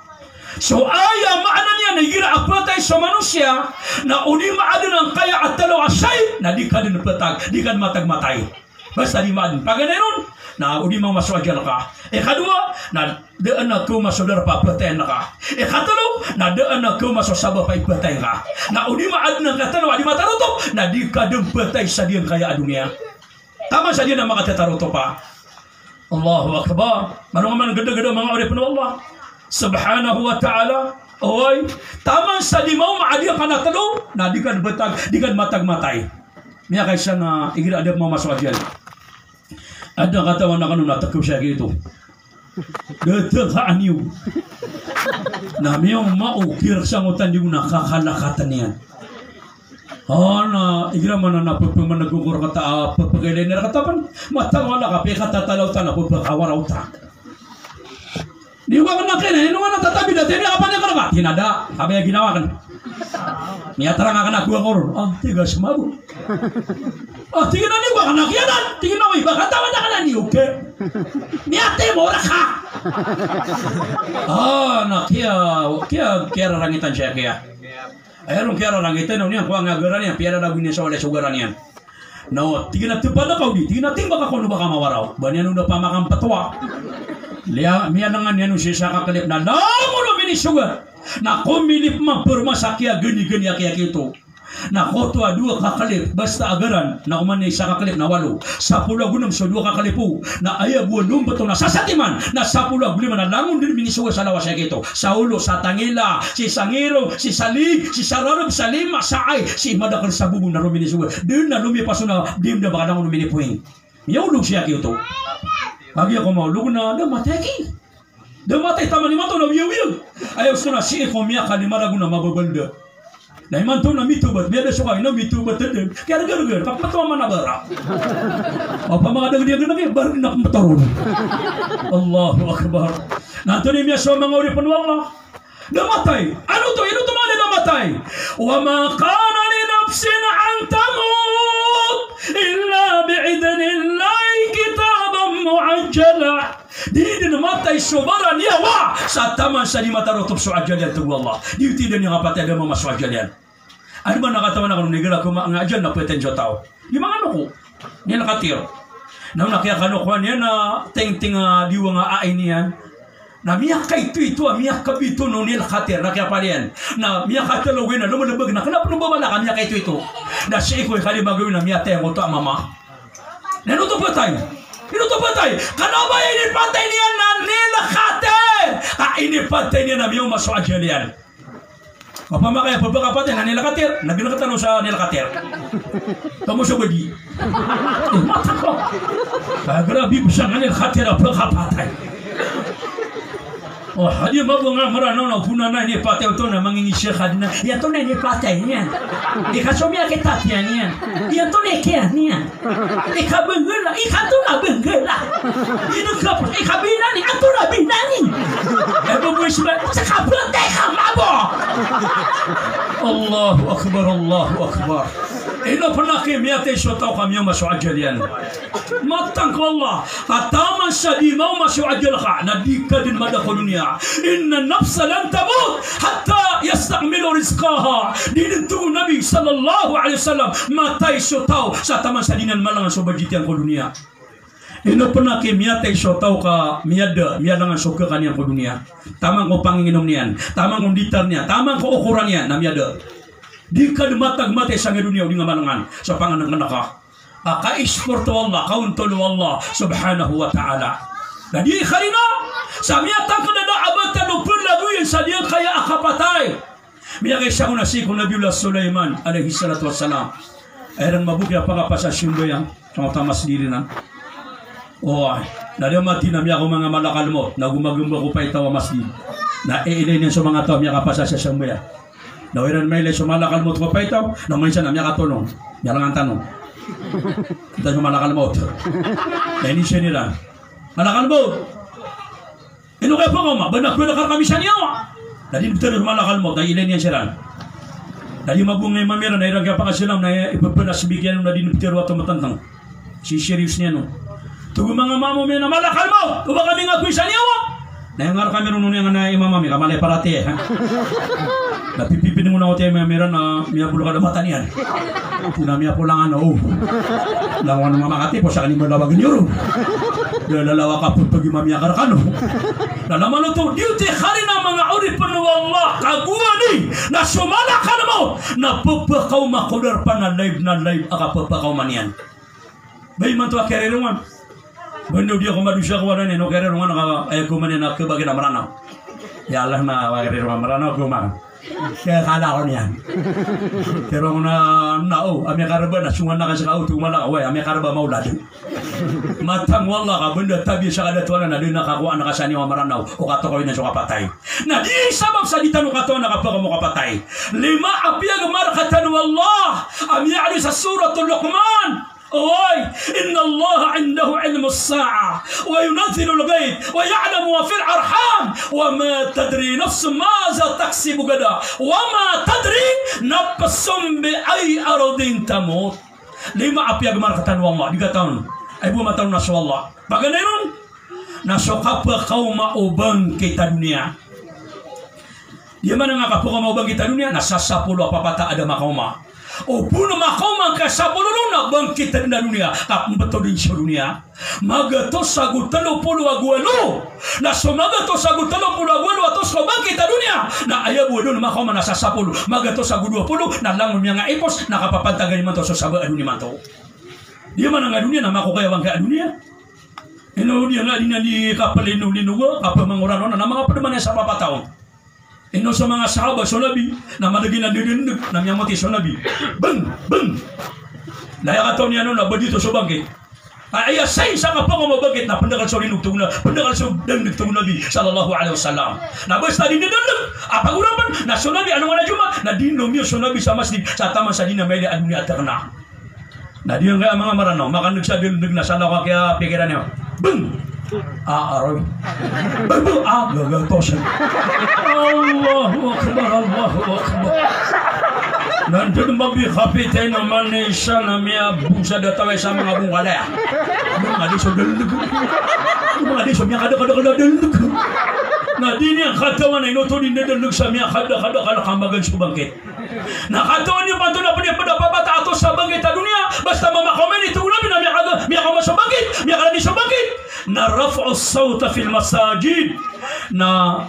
So aya maana niya na gira apatay sa manusia, na uni maadun ang kaya at talo asay, na di ka din patag, di ka matag-matay. Basta di maadun. Paganeron, na uni mang maswagyal ka. Kadua, na daan na ko masodar pa patayin na ka. Katalo, na daan na ko masosaba pa ipatay ka. Na uni maad ng katalo, adi mataruto, na di ka din patay sa diyang kaya adunia. Tama sa diyan na makatataruto pa. Allahu Akbar. Manong man ganda-ganda mga orip na Allah. Subhanahu wa ta'ala. Oy, tama sa di mo maadi ka na talo, na di ka batag, di ka matag-matay. Miya kaysa na igira adab mo maswagyal. Ada katawan na kanong natakot siya gitu. Gata ka aniw. Na miyong maukir sa ngutan yung nakakalakatan niyan. Na igra man na napagpaman nagkukur kata pagpagailay na katapan. Matang wala ka, pekatatalaw ta na pagpakawaraw ta. Di ba ka na kina, ino nga natatabi na, tinig ka pa niya ka na ba? Tinada, kami yung ginawa ka na. Niyatara nga ka na kuha ko ron. Tigas mago. Tingin na niyo ka na kiyanan. Tingin na iba katawan na ka na niyo. Niyate mo na ka. Kaya rarangitan siya kaya. Ayarong kaya rarangitan. Niyan kuha nga garan niya. Piyara na gunin sa wala sugaran niyan. No, tingin natin pa na kauli. Tingin natin baka kung baka mawaraw. Banyan nung napamakang patwa. Miya na nga niya nung siya kakalip na namulo minisugar. Na kumilip magpurma sa kaya gani-gani kaya kito. Na koto dua kakalip basta agaran na umanay sa kakalip na 8 sa pulagunam so 2 kakalipo na aya buwan bato na sasatiman na sa pulagunam na langon din minisugar sa lawas siya kito. Sa ulo, sa tangila, si sangiro, si salig, si sararab, sa lima, sa ay, si madakal sa bubong na ruminisugar. Doon na lumipaso na dim na baka nang luminipuhin. Yaulog siya kito. Agi ako mau lugna da mateki. Da matay taman ni mato na wiyo. Ayaw suna si ko miya kanimara guna mababalda. Na iman to na mito bat biya da suka ina mito bat tede. Kaya gar papato man nabara. Apa mga dag dia gana bar nak mataron. Allahu akbar. Nanto ni miya so mga uri panwala. Da matay. Ano to man da matay. Wa ma kana li nafsin an tamut illa bi'idnillahi kitaban muajjala. Di matay sobaran ya wa sa taman sa di mata rotop so ajalian tu Allah. Di tidak ni ngapatay ada mamasuk ajalian. Ano ba nakatawa na kung nigala ko mga ajal na pweten jo tao. Di mga ano ko. Ni nakatir. Na nakaya kano ko niya na ting diwa nga ay niyan. Na miya kay itu miya kabito no nil khatir na kaya palian. Na miya katalawin na lumalabag na kanap no babala ka miya kay itu. Na siya ko kali magawin na miya tayo to mama. Nanuto pa tayo. Inuto patay. Kanaba ini patay niya na nilakate. Ini patay niya na miyo masuk ajalian. Apa makanya pagkakapatay na nilakatir. Naginakatanong sa nilakatir. Kamu siya bagi. Mata ko. Grabe mo siya nga nilakatir ang pagkakapatay. Oh, hadi mabunga marano na kuna na ni patay to na mangingisya kadina. Ya to na ni patay niyan. Ikasomya kita niyan. Ya to na kaya niyan. Ikabengela, ikato na bengela. Ino ka ikabina ni ato na binani. Ebo mo siya sa kaplante ka mabo. Allahu akbar, Allahu akbar. Ino panaki miyate shotao kamiyo masuajalian. Matang ko Allah. Kataman sa di mau masuajal ka na di ka din madakulunya. Inna nafsa lan tamut hatta yastakmilu rizqaha. Dinuntuko Nabi sallallahu alaihi wasallam matay shotao sa taman sa dinan malangan so bajitian ko dunia. Ino panaki miyate shotao ka miyadangan suka kaniyang ko dunia. Tamang ko panginginom niyan. Tamang ko ditar niya. Tamang ko ukuran niya na miyada. Di ka matag matay sa dunia di nga malangan sa panganang naka. Ka-export Allah, kauntol Allah subhanahu wa ta'ala. Na di karina sa miyatang ko na naabatan ng pulaguyin sa diyan kaya akapatay. Miyagay siya ko na si Nabiullah Sulaiman alaihi salatu wassalam. Ayang mabukya pagkapasa siyumbayang sa tamas diri na. Oh, nadamati na miya ko mga malakalmot na gumagumba ko pa itaw masjid. Na iilay niya sa mga tao miya kapasa sa siyumbayang. Nawiran may leso malakal mo ko pa itaw, na minsan na miya katulong. Miya lang ang tanong. Kita yung malakal mo. Na ini siya nila. Malakal mo. Ino kayo po ko ma? Banak ko nakar kami siya niya. Dahil betul yung malakal mo. Dahil ilan yan siya. Dahil mabungay mamira na irang kaya pa kasilam na ipapanas bigyan na din betul wato matantang. Si sheriff niya no. Tugo mga mamo miya na malakal mo. Tuba kami nga kuisa niya. Nayangar kami rin nung nga na imamami. Kamalay parati eh. Napipipin mo na ako tayo meron na miya pulo ka na mata niyan. Na miya pulang ano. Lawan ng mamakati po sa kanimo lawagin yun. Lalawa ka po pag imamiya karakano. Lalaman ito, diuti hari na mga uripan ng Allah. Kaguan eh. Na sumala ka na mo. Napapakaw makular pa na live akapapakaw man yan. Bay man ito akeriruan. Bando dia ko madusya ko na no keriruan ay kumanin na kabagin na maranaw. Ya Allah na keriruan maranaw kumain. Kaya kala ko niyan. Pero na ami karaba na sungan na kasi ka utu mala away ami karaba maulad. Matang wala ka benda tabi sa kada tuwa na din nakakuha na kasani wa maranaw o katokoy na so kapatay. Na di sabab sa ditano kato na kapag mo kapatay. Lima apiyag markatan wallah ami ali sa suratul Luqman. أوي إن الله عنده علم الساعة وينزل الغيب ويعلم ما في الأرحام وما تدري نفس ماذا تكسب غدا وما تدري نفس بأي أرض تموت لما أبيك مركتان والله dikatakan ibu mataun nasu Allah bagaimana nasu kapal kaum ubang kita dunia dia mana ngakap kaum ubang kita dunia nasa 10 apa-apa ada makauma o puno makauma ka 10 na bangkit na dunia kap betul din sa dunia magato sagu 30 agwelo na sumagato sagu 30 agwelo atos ko bangkit na dunia na ayabu do makauma nasa 10 magato sagu 20 na lang nga ipos nakapapantagay man to sa sabu dunia man to dia mana nga dunia na makukaya wang ka dunia ino dia nga di kapalino linuwa kapal mangurano na mga paduman sa papataon. Ino sa mga sahabat sa Nabi na malagi na dinindog na miyamati sa Nabi. Bang! Bang! Laya ka taon niya nun na ba dito sa bangkit? Ayah saya sangat pangomabagit na pendekal sa rinugtong na pendekal sa dangdugtong Nabi sallallahu alaihi wasallam. Na basta din dadang apagurapan na sunabi anong na juma na dinom yo sunabi sa masjid sa tama sa dina may adu ni atarna. Na diyan nga mga marano makanug sa dindug na sana ka kaya pikiran niyo. Bung. Aroy. Bung gagatos. Allahu akbar Allahu akbar. Nandun mabi kapiten naman ni isa na miya busa dataway sa mga bungkalaya. Mga di so dalug. Mga di so miya kada dalug. Na di niya katawan ay notonin na dalug sa miya kada kamagan sa bangkit. Nakatawan niyo pa ito na pada babata ato sa bangkit sa dunia. Basta mamakomen ito namin na miya kama sa bangkit. Miya kada di sa bangkit. Na raf'u sawta fil masajid. Na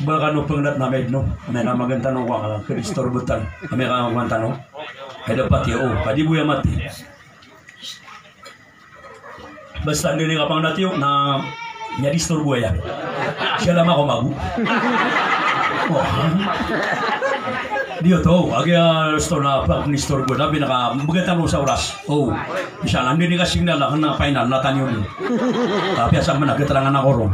baka no pengnat na medno may na magantanong ko ka kristorbutan kami ka magantanong ay dapat yo padi buya mati basta hindi ka pang natiyo na nyari storbo ya siya lamang ako magu dia tahu agak store na pag ni store ko tapi naka magandang sa oras bisa hindi ni kasing na lang na final na tanyo ni tapi asam na keterangan ako ron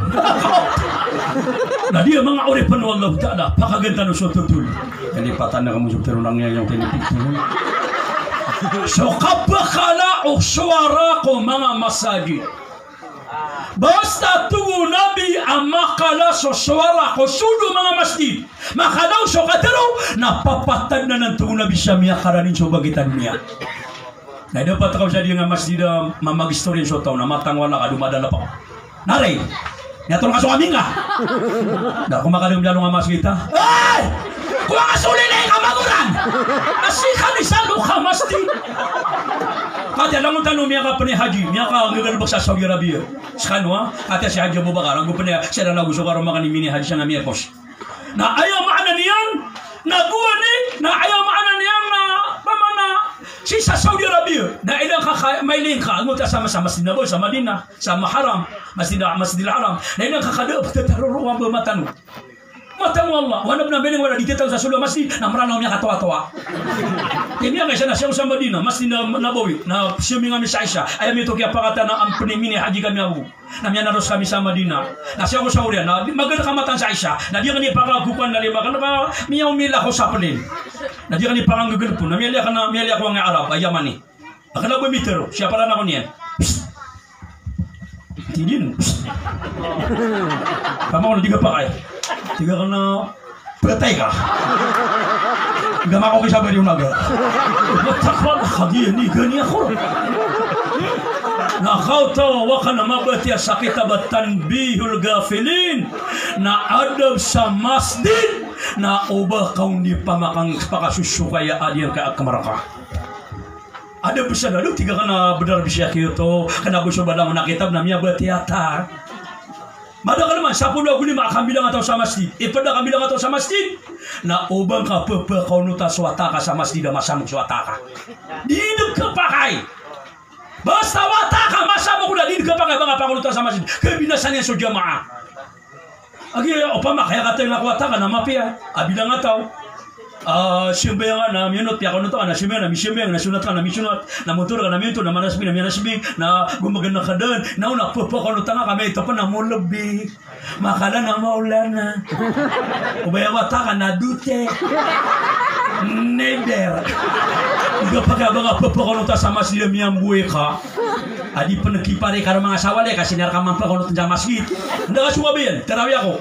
na dia mga uripan wallahu ta'ala pakaganda no so tutul kalipatan na kamusok terunang niya yung tinitikin so kabakala o suara ko mga masajid basta tungo nabi ang makala so suara ko sudo mga masjid makalaw so katero napapatad na ng tungo nabi siya miya karanin so bagitan niya na dapat ako siya nga masjid mamagistorya so tao na matang wala ka dumadala pa naray Nyatong ka sa kami nga. Na kumakadang dyan nga masjid ha. Ay! Kuha ka suli na yung kamaguran! Asikan isang luka masjid. Kaya lang ang tanong niya ka pa ni Haji. Niya ka ang gagalabag sa Saudi Arabia. Skan ha? Kaya si Haji Abu Bakar. Ang gupa niya siya na gusto ka rin makanimi ni Haji siya nga miyakos. Na ayaw maana niyan. Naguwa ni. Na ayaw maana niyan na pamana. Si sa Saudi Arabia. Na ilang mailin ka. Ang sama sa Masjid Nabawi, sa Madinah, sa Maharam. Masjid al-Haram. Na ilang kakadap. Tataruruan ba matano. Matang Allah, wanap na bening wala dito sa sulong masjid na maranaw niya katawa-tawa. Kaya nga siya na siya sa Madina, masjid na Nabawi, na siya nga sa Aisha, ayam ito kaya pakata na ang penimini haji kami ako. Na miya naros kami sa Madina. Na siya ko sa urian, na maganda kamatan sa Aisha, na di ka ni pakagupan na lima, na miya umila ko sa penin. Na di ka ni pakangagulpon, na miya ko ang Arab, ay Yamani. Akala bumitero, siya pala na ko niyan. Tidin. Kamu udah 3 pakai. 3 ka na patay ka. Gama ko kisabay yung naga. Matakal kadi ni gani ako. Nakauta wa kana mabati sakita batanbihul gafilin na adab sa masjid na ubah kaun di pamakang pakasusyukaya adyan ka akamaraka. Ada bisa lalu 3 kana benar bisa kito kana buso balang nakitab na miya batiata. Mada ka naman 10 5 akan bilang atau sa masjid. Ipada ka bilang atau sa masjid na ubang ka pepe kaunuta swata ka sa masjid na masamok swata ka. Dinug ka pakai. Basta wata ka masamok na dinug ka pakai banga pangunuta sa masjid. Kebinasan niya sa jamaah. Agi opama kaya ka tayo nakwata ka na mapia. Abilang ataw. Simbayang na minut ya kono to ana simbayang na sunat ka na misunat na motor ka na minto na manasbi na gumagana ka dan na una po kono tanga kami ito pa na mo lebi makala na maulana ubaya wata ka na dute neder iga pagabang po kono ta sama sila miyang buhay ka adi panagkipare ka ng mga sawale kasi narakaman pa kono ta masjid hindi ka sumabihan tarawi ako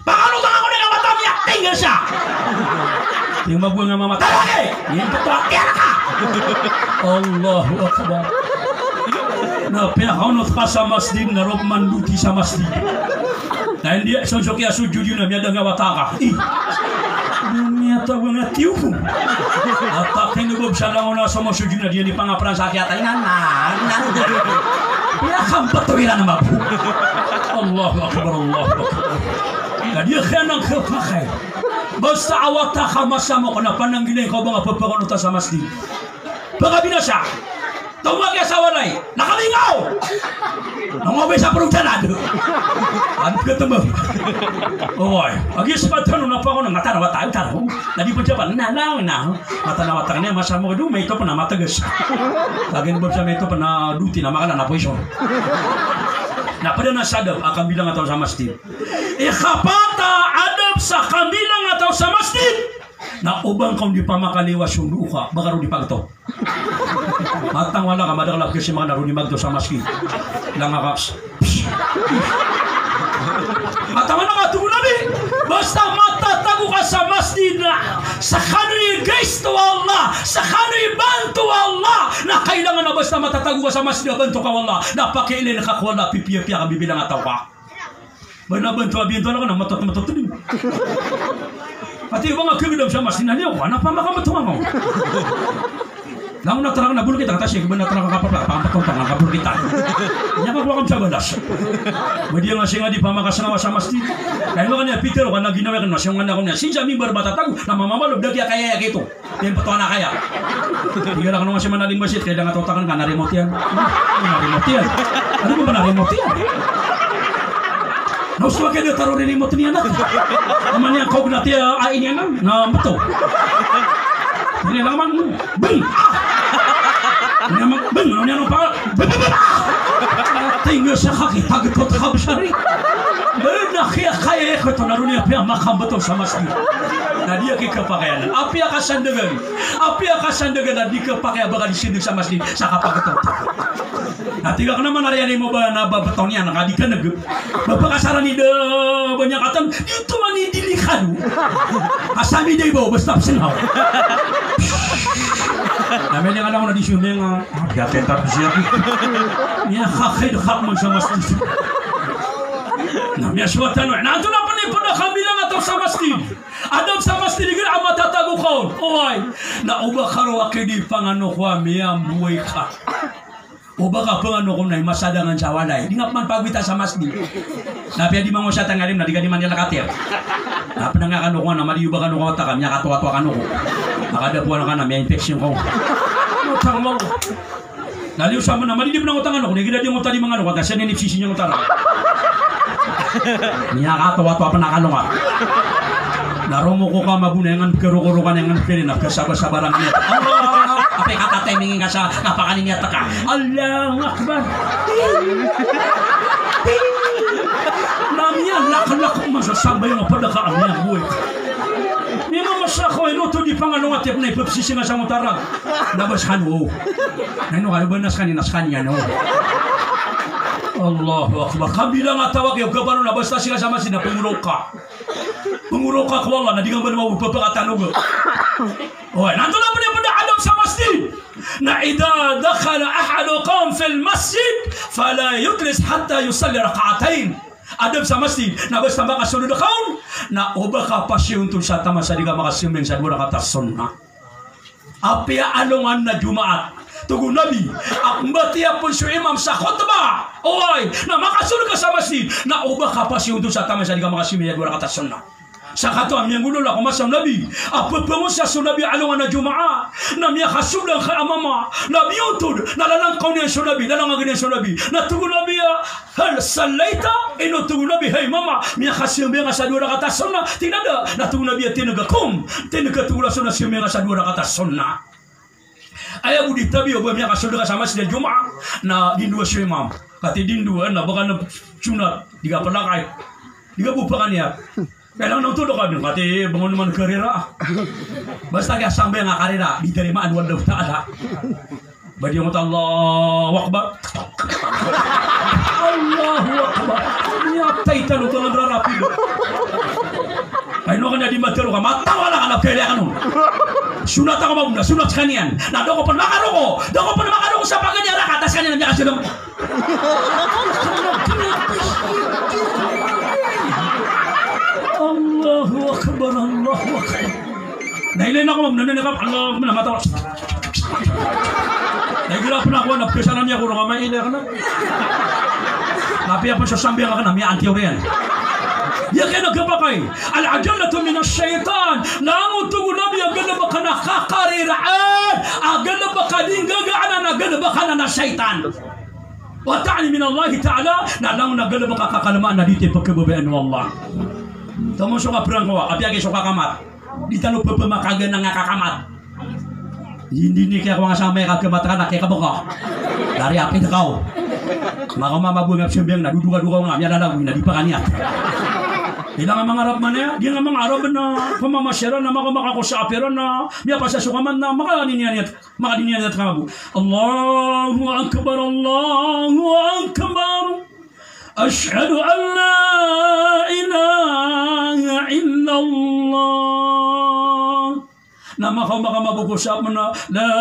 pakano tanga ko na kamatang niya tinggal siya yung mabuhay nga mamatay yung totoo ka Allahu Akbar na pinakaunot ka sa masjid na rob manduti sa masjid na hindi sonsok kaya sujud yun na miya dangawata ka niya tawag nga tiyo ko at pakinugob siya lang na sa mga sujud na diyan di pangaparan sa akyat ay pinakambatuin na mabu Allahu Akbar Allahu Akbar na diya kaya nang kapakay basta awata ka masama ko na pananggiling ko mga papakunuta sa masjid. Baka binasa. Tawag ya sa walay. Nakalingaw. Nangobe sa perujalanan. Ano ketemu? Oy, agi sepatano na pa ako ng mata na wata. Taro. Nadi pa jaban na. Mata na wata niya masama ko may ito pa na matagas. Lagi ba sa may ito pa na duty na makala na poison. Na pada na sadap akan bilang atau sa masjid. Ikapata adab sa kamilang atau sa masjid. Na ubang kau di pamakaliwa sunduka bakaru di pagto. Matang wala ka madagalap kasi mga naru di magto sa masjid. Langakas. Matang wala ka nabi. Basta matatago ka sa masjid na sa kano'y guys to Allah, sa kano'y bantu Allah, na kailangan na basta matatago ka sa masjid na bantu ka Allah, na pakiilin ka wala pipiya-piya ka bibilang ataw ka. May nabantu abinto na ka na matot din. Pati yung mga kibidam sa masjid na niyo, ano pa makamatuwa mo? Lang na terang na bulu kita kata sih benar terang kapal lah pampatong tangan kabur kita. Nya kok wakam sabadas. Media ngasih ngadi pamakas ngawa sama masjid. Dan lo kan ya Peter kan lagi nawe kan masih ngana kan ya sinja mimbar batatagu nama mama lo udah kaya gitu. Yang petuana kaya. Dia lah kan masih manalin masjid kayak dengan totakan kan remotian. Remotian. Ada apa benar remotian? Nah, usah dia taruh di remote ni anak. Namanya kau kena dia ini anak. Nah, betul. Ini namang beng. Namang beng, namanya apa? Tinggal sekali pagi kota habisari. Benar kaya kota narunia pia makam betul sama sekali. Nah dia kepakaian. Apa yang kasan dengan? Apa yang kasan dengan di kepakaian bakal disini sama sekali. Saka betul. Nah tiga kena mana yang mau naba betonnya anak adik kan negep. Bapak kasaran ide banyak katan itu mani dilihat. Asami dia bawa bestap senau. Namanya yang ada di sini nggak, ya tentar siapa? Ya kakek hak sama masjid. Namanya suatu nah itu apa nih pada kambilang atau sama masjid? Adam sama masjid ini amat tatagu kau, oi. Nah ubah karo akidi pangano kwa miam buika. Ubah kapangano ko na masadangan sa walay. Di nga man pagwita sa masjid. Napi di mga sa tangalim na di ka di man nila katir. Nah penangakan ko na mali ubah kanu ko takam nya katwa-twa kanu ko. Makada po ka na may infection ko. Utang mo. Naliw sa mo na mali di mo utang ano ko. Nigida di mo tali mga ano ko. Kasi ninipsisi niya utara. Niya katwa-twa pa nakalunga. Naromo ko ka mabunengan kero-kero ka nengan pelina kasaba-sabarang niya. Allah, apay katatimingin ka sa napakanin niya taka. Allahu Akbar. Namanya lak-lak masasabay nga pada ka amya buhay. Ni mamasa ko ino to di pangalong atip na ipapsisi nga sa mutarag. Nabas hanu. Nano kayo banas kaninas kanya no. Allahu Akbar. Kabilang atawag yung gabano na basta sila sama sina pengurok ka. Pengurok ka ko Allah na di nga ba naman magpapakatanog. Oy, nanto na pada adab sa masjid. Na idha dakhala ahadukum fil masjid fala yujlis hatta yusalli rak'atain. Adab sa masjid na basta makasunod ka na uba ka pasyon tun sa tama sa di ka makasimin sa dua rakaat sunnah. Apia alungan na Jumaat. Tugu Nabi, akmbati pun su imam sa khutbah. Oy, na makasunod ka sa masjid na uba ka pasyon tun sa tama sa di ka makasimin sa dua rakaat sunnah. Sakato ang yang gulo la kumasam Nabi. Apa pengusa su Nabi alungan na Jumaat. Na miya khasulan ka amama. Nabi utud nalalang kau ni su Nabi, nalang agin su Nabi. Na tugu Nabi hal sallaita ino tugu Nabi hey mama miya khasim miya sa dua rakaat sunnah. Tidak ada. Na tugu Nabi tinaga kum. Tinaga tugu la sunnah miya sa dua rakaat sunnah. Ayah budi tabi oba miya khasulan sama sa Jumaat na dindu su imam. Kati dindu na baka na sunat diga palakay. Diga bupakan ya. Kailangan nang tulog kami, kati bangun naman karera. Basta kaya sampai nga karera, diterima anwal daw ta'ala. Badi yung Allahu Akbar. Allahu Akbar. Niyaptay tanong tangan rarapido. Kaya nung kanya di matero ka, matawa lang anak kaya ka nun. Sunat ako mabunda, sunat kanyan. Na doon ko pa nakaroko. Doon ko pa nakaroko sa pagkanyara. Katas kanyan niya kasi naman. Allahu Akbar, Allahu Akbar. Nahilain ako ma'am, nananakap, Allah, matawa. Nahihirapan ako, napkesanan niya kung may ilay ka na. Napiya pa siya sambihan ka na, may anti-oriyan. Yan kaya nagkapakay. Al-ajalatu min ash-shaytan. Nangutugo nabi agad na baka nakakariraan. Agad na baka din gagaan na nagalabaka na syaitan. Wa ta'ala min Allah ta'ala na lang nagalabaka kakalamaan na dito pagkababayaan ng Allah. Tamo suka perang ko, abiyagi suka kamat. Di talo pepemakagan ng kakamat. Hindi ni kaya ko nga samay kagkamatakan na kaya kabuka. Dari api na kau. Maka mamabungap siyang naduduga-duga nga, miya lalawin na di pa kanya. Ilang ang mga Arab man ya, di nga mga Arab na pamamasyara na makakusapira na miya pa sa sukaman na makadiniyanat kabu. Allahu Akbar, Allahu Akbar. Ashhadu an la ilaha illallah. Na makamabugusap mo na la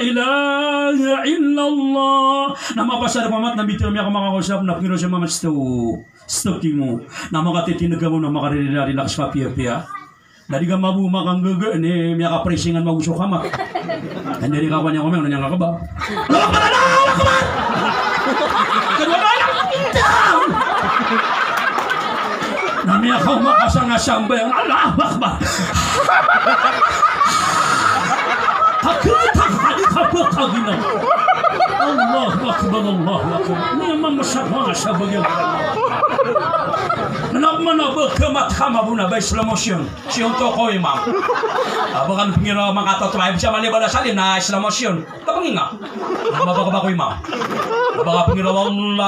ilaha illallah. Na mapasara pamat na bitaw miya makakusap na pino siya mamatsto. Stoking mo na makatitinaga mo na makarelax pa piya-piya. Dari ka mabu makanggaga ni miya kapresingan magusok kamat. Hindi ka kanya kumeng nanyang kakaba. Lawak ba na lawak ba? Kedua ba na? Na miya ka makasang-asambay ang Allah Akbar. Hakita hadith kagina. Allah Akbar, Allah Akbar. Ni mamasama sa bagay. Manabmanabag kamat-kama po na ba slow motion? Siyong toko imam. Abakan pingira makatotribe siya malibala salin na slow motion. Tapangin nga. Mabaka ko imam. Abaka pingira Allahu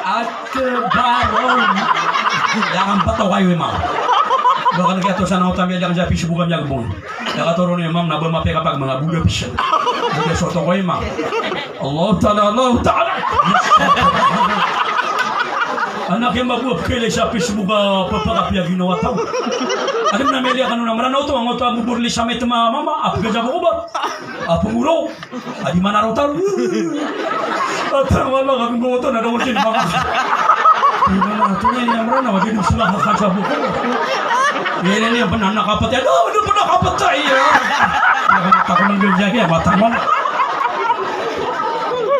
Akbar. Jangan pato kayo imam. Baka nagkato sa nautami yang sa Facebook ang yagbon. Nakaturo ni imam na bumapi kapag mga buga pisya. Buga soto ko imam. Allah Ta'ala, Allah Ta'ala. Anak yang mabuap kailan sa Facebook papakapya ginawa tao. Alam na melia kanuna maranaw to ang oto buburli sa may mama apgaja mo ba? Apunguro. Adi manaro tao. At wala kang goto na daw din baka. Ina na to ni maranaw adi sila ka buko. Yan niya banana kapatay. Ano ba nakapatay? Nakakata ko ng ganyan kaya matama.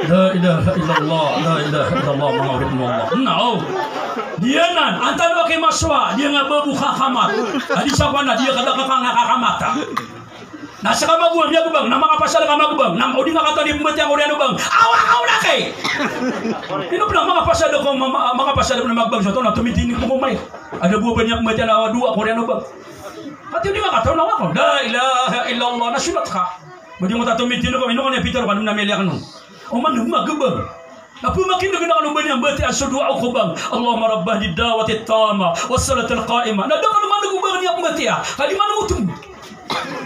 La ilaha illallah, la ilaha illallah, Muhammad Allah. No. Dia nan, antan wa kay maswa, dia nga babuka kamat. Adi sa kana dia kada ka ngakakamata. Nasa ka maguang dia bang, na makapasal ka maguang, na odi nga kato di mbet yang odiano bang. Awa na kay. Ino pala makapasal ko makapasal na magbang sa to na tumitini ko kumay. Ada buah banyak mbet na dua odiano bang. Pati di nga kato na wa ko. La ilaha illallah, nasulat ka. Budi mo ta tumitini ko ino ko ne Peter kanum na melia kanum. Oman magubang. Apo makin na ganang banyak bati asudua ko bang. Allahumma rabbah didawati tama wassalat alqaima. Nada ka naman nagubang niya bati ah. Kali man mo tum.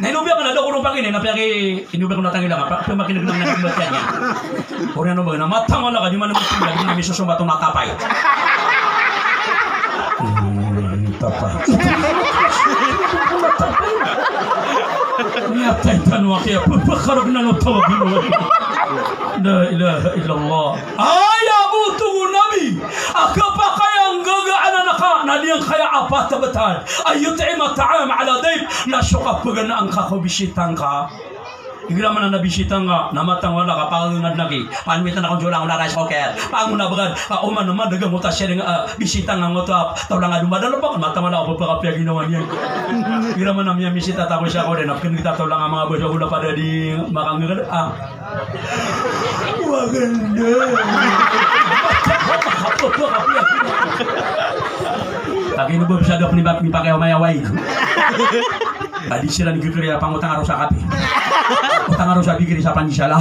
Na inubi ako na daw ko pagin na piyaki inubi ko na tangila ka. Apo makin na ganang bati niya. Ora no ba na mata wala ka di man mo tum lagi na miso sumba to natapay. Tapay. Niya taytan wa kaya pagkarag na no tawagin mo. La ilaha illallah. Ayabu tu nabi. Akapakayang gagaan naka na diyang kaya apat tabatan. Ayut'ima ta'am ala dayb na syuka pagana ang kakobisitang ka. Igra man na nabisitang ka namatang wala ka pangungad lagi. Panmitan akong julang na rice cooker. Panguna bagad uman naman dagang utas siya bisitang ang utap. Tawlang nga dumadalo pa matama na ako pagkapya ginawa niya. Igra man na miya bisita tako siya ko rin. Napkin kita tawlang ang mga basa ula pada di makangagad. Maganda. Lagi nubab siya daw nipakai umayaway. Tadi sila nagkikiri pangutang araw sa kati. Utang araw sa bigiri sa panisala.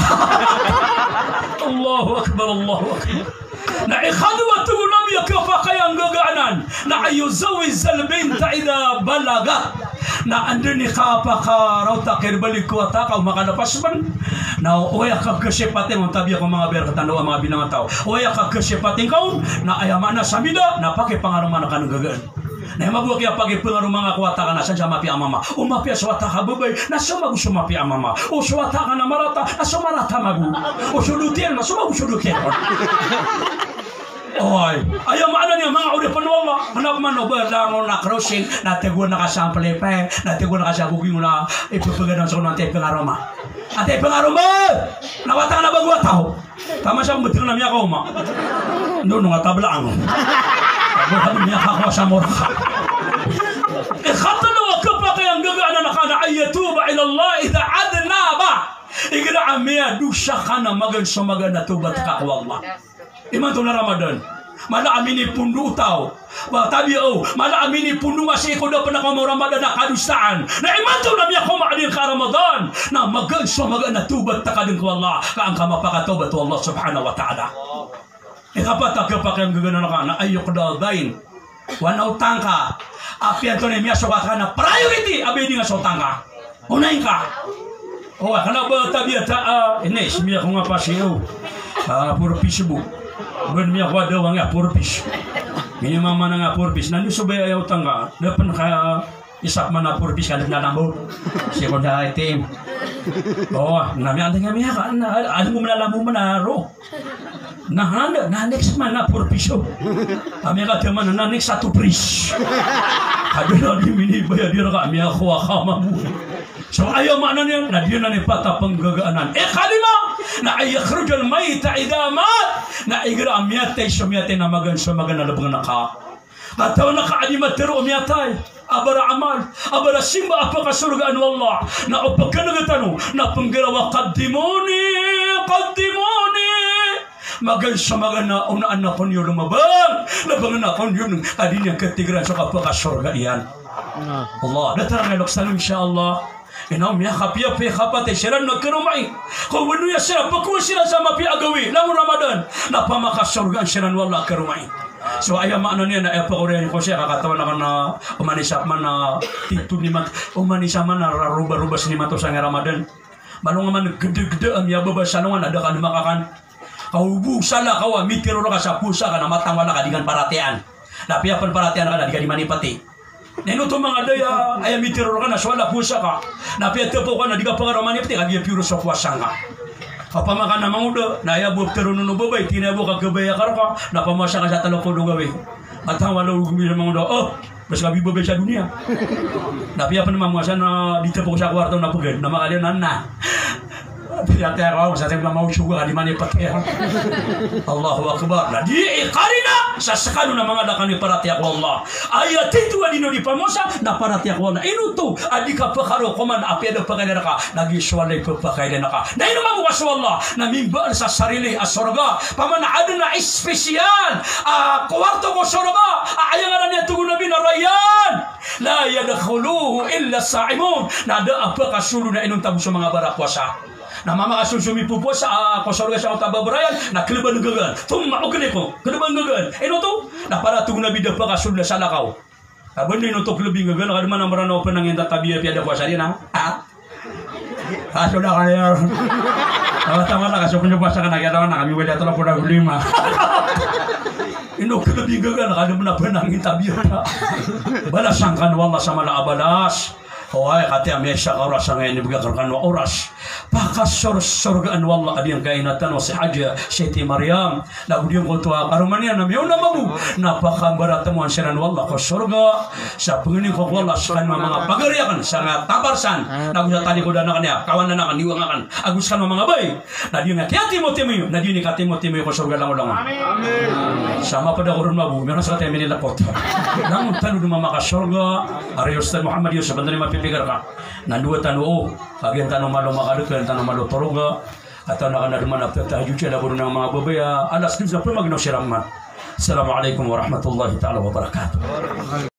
Allahu Akbar, Allahu Akbar. Na ikhadwatu lam yakafaqayan gagaanan na ayuzawiz albinta idha balagat na andun ikapaka raw takir balik ko ataka makalapas man na oya ka kasyapatin ang tabi ako mga berkatando ang mga bilangan tao oya ka kasyapatin kaun na ayaman na samida na pakipangaruman na kanagagaan na mabuwa kaya pakipangaruman mga kuwata ka na sa mapi ang mama o mapi aswata ka babay na sumagu sumapi ang mama o swata ka na marata na sumarata magu o sulutin na sumagu sulutin. Oy, ayaw maano niya mga uripan wala. Anak man no ba langon na crossing na teguan na kasample pa, na teguan na kasabugin na ipupugan sa kuno ante pengaroma. Ante pengaroma. Nawata na bagwa tao. Tama siya mutin na niya ko ma. No nga tabla ang. Abo niya ka sa morha. Khatalo ka pa kay ang gagaan na kana ayatuba ila Allah idha adna ba. amia dusa kana magan somagana tubat ka Allah. Iman tu na Ramadan. Mala amini pundu tau. Tabi mala amini pundu masih ko da pernah kamo Ramadan na kadustaan. Na iman tu na miya ko maadin ka Ramadan. Na magan somagana tubat ka din ko Allah. Ka ang kamapakatobat Allah subhanahu wa ta'ala. Ikapat akapak yang gagana ka na ayok daldain. Wana utang ka. Apian to na miya sokat ka na priority abedi nga sa utang ka. Unahin ka. Kana ba tabi ta ini miya ko nga pasiyo. Puro Facebook. Ben miya ko daw nga puro fish. Ini mama nga puro fish. Nandu subay ayaw tanga. Dapan ka isap man na puro fish kada na lambo. Siya ko da itim. Nami anda nga miya ka na ano mo malalamu manaro. Nah next man na puro fish. Kami ka teman na next satu fish. Ada lagi mini bayar dia ka miya ko akama mo. So ayaw maknanya na dia na nipata penggagaanan. Kalima na ayakhruj al-mayta idha mat na igra amiyatay sumiyatay na magan sumagan na labang naka. Ataw na kaadimat tiro umiyatay. Abara amal, abara simba apaka surgaan wallah. Na upagkanagatano na panggirawa qaddimuni. Magan sumagan na unaan na kon yung lumabang. Labang na kon yung adinyang katigiran sa kapaka surga iyan. Allah, datarang eloksan insyaAllah. Inam ya kapia pe kapate siran na kerumai. Kau wenu ya siran paku siran sama pi agawi. Lamun Ramadan. Napa maka surga siran wallah kerumai. So ayam maknanya na apa orang ko siya kakatawan na kana umanisap man na titu ni mat umanisap man na ruba-ruba sini mato sa Ramadan. Balong man gede-gede am ya babasanongan ada kan makakan. Kau bu salah kau mikir ora ka sa pusa kana matang wala ka dengan paratian. Tapi apan paratian kana diga di manipati. Neno to mga daya ay mitiro ka na swala pusa ka. Napiate po ka na diga pangaramani pati kagi puro sa kuwasa nga. Kapamaka na mangudo na ya buk teruno no babay tinabo ka gabaya ka na pamasa ka sa taloko do gawe. At wala gumila mangudo mas kabi babay sa dunia. Napiya pa naman mga na dito po sa kwarto na pugad na makalian na. Piyate ako sa tempat mau suga di mana pakai. Allahu akbar. Nah di ikarina sa sakano na mga dakani parati ako Allah. Ayat itu adino di pamosa na parati ako Allah. Inu to adi ka pakaro koman api ada pagay na ka nagi swalay pagpakay na ka. Na inu mabukas Allah na mimba sa sarili as surga. Paman ada na espesyal kwarto ko surga. Ayangan niya tugon nabi na Rayyan. La yadkhuluhu illa sa'imun. Na ada apa kasulu na inong tabu sa mga barakwasa. Na mama kasusumi pupo sa kosorga sa tababarayan na kleban gagan tumma ukne ko kleban gagan eno to na para tu na bida pa kasul na salakaw abon eno to klebi gagan kada man amran open nang enta tabiya piada ko sari na kaso na kaya tama na kaso kunyo pasa kana kaya na kami wala tolo poda lima eno klebi gagan kada man penang tabiya bala sangkan wallah sama la abalas. Hoy kati amesha oras ang ngayon ibigay wa oras. Pakas surgaan wallah adiyang kainatan wa si Haja Siti Maryam. Nagudiyong ko tuwa karumanian na miyaw na mabu. Napakambaratemuan siran wallah ko surga. Sa pengining ko wallah sa mga pagariakan sa nga tabarsan. Nagusa tani ko dana kanya. Kawan na nakan iwangakan. Agus kan mga bay. Nadiyo nga kaya Timoteo. Nadiyo ni ka Timoteo ko surga lang ulang. Amen. Sama pada kurun mabu. Meron sa tayo minilapot. Nang tanu dumama ka surga. Ari Ustaz Muhammad Yusuf. Bandari mapipigar ka. Nandua tanu kagian tanu malo makadukan tanu malo toruga. Atau nak ada mana tahajud ada burung nama babaya. Alas kita pun magno siraman. Assalamualaikum warahmatullahi taala wabarakatuh.